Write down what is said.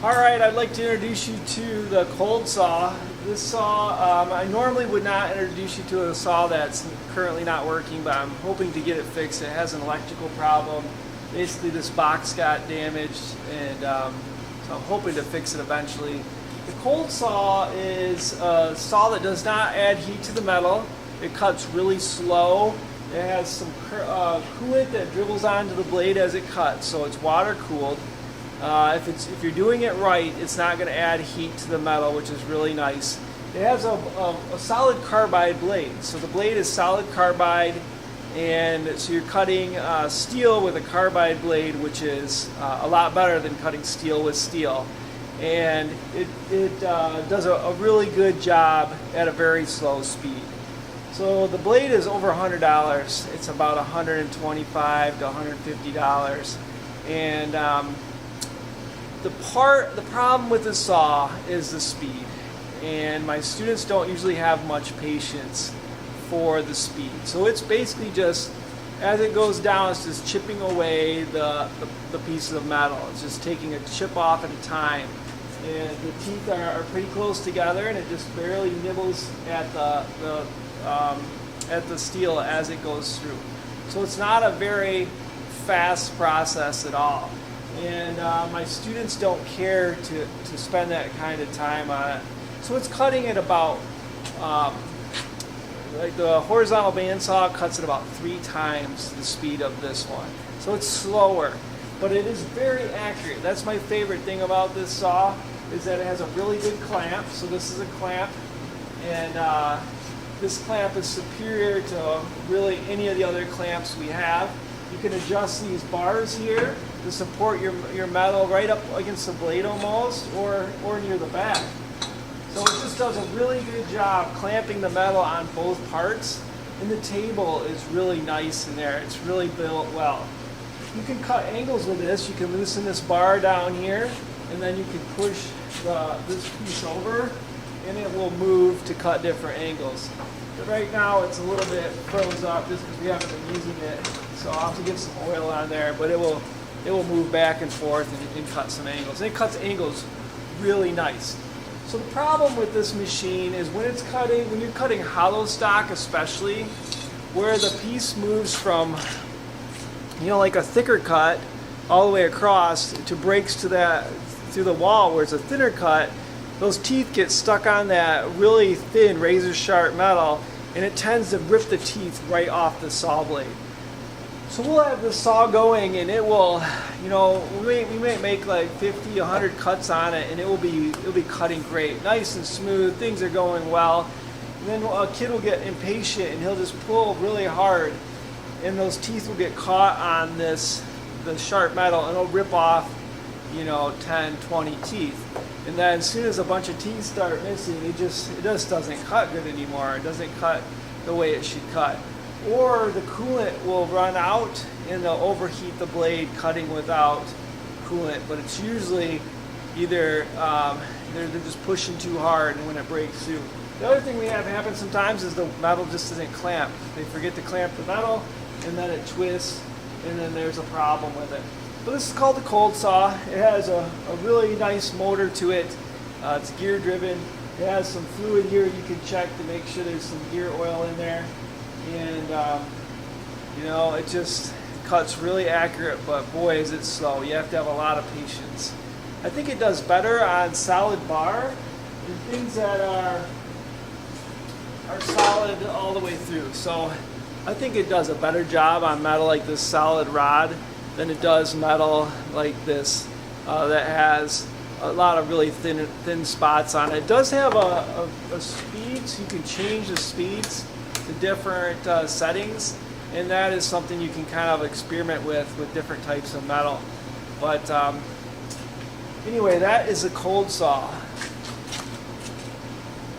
Alright, I'd like to introduce you to the cold saw. This saw, I normally would not introduce you to a saw that's currently not working, but I'm hoping to get it fixed. It has an electrical problem. Basically this box got damaged, and so I'm hoping to fix it eventually. The cold saw is a saw that does not add heat to the metal. It cuts really slow. It has some coolant that dribbles onto the blade as it cuts, so it's water cooled. If you're doing it right, it's not going to add heat to the metal, which is really nice. It has a solid carbide blade, so the blade is solid carbide, and so you're cutting steel with a carbide blade, which is a lot better than cutting steel with steel. And it does a really good job at a very slow speed. So the blade is over $100. It's about $125 to $150, and the problem with the saw is the speed, and my students don't usually have much patience for the speed. So it's basically just, as it goes down, it's just chipping away the pieces of metal. It's just taking a chip off at a time, and the teeth are pretty close together, and it just barely nibbles at the steel as it goes through. So it's not a very fast process at all. And my students don't care to spend that kind of time on it. So it's cutting at about, like the horizontal bandsaw cuts at about 3 times the speed of this one. So it's slower, but it is very accurate. That's my favorite thing about this saw, is that it has a really good clamp. So this is a clamp, and this clamp is superior to really any of the other clamps we have. You can adjust these bars here to support your metal right up against the blade almost, or near the back. So it just does a really good job clamping the metal on both parts, and the table is really nice in there. It's really built well. You can cut angles with this. You can loosen this bar down here, and then you can push this piece over, and it will move to cut different angles. But right now it's a little bit froze up just because we haven't been using it. So I'll have to get some oil on there, but it will move back and forth and cut some angles. And it cuts angles really nice. So the problem with this machine is when you're cutting hollow stock especially, where the piece moves from, like a thicker cut all the way across to breaks through the wall where it's a thinner cut, those teeth get stuck on that really thin razor sharp metal, and it tends to rip the teeth right off the saw blade. So we'll have the saw going, and it will, we may make like 50, 100 cuts on it, and it'll be cutting great, nice and smooth. Things are going well. And then a kid will get impatient, and he'll just pull really hard, and those teeth will get caught on the sharp metal, and it'll rip off, 10, 20 teeth. And then as soon as a bunch of teeth start missing, it just doesn't cut good anymore. It doesn't cut the way it should cut. Or the coolant will run out and they'll overheat the blade cutting without coolant. But it's usually either they're just pushing too hard, and when it breaks through. The other thing we have happen sometimes is the metal just isn't clamped. They forget to clamp the metal, and then it twists, and then there's a problem with it. But this is called the cold saw. It has a really nice motor to it. It's gear driven. It has some fluid here you can check to make sure there's some gear oil in there. And it just cuts really accurate, but boy is it slow. You have to have a lot of patience. I think it does better on solid bar and things that are solid all the way through. So I think it does a better job on metal like this solid rod than it does metal like this that has a lot of really thin spots on it. It does have a speed, so you can change the speeds to different settings, and that is something you can kind of experiment with different types of metal. But anyway, that is a cold saw.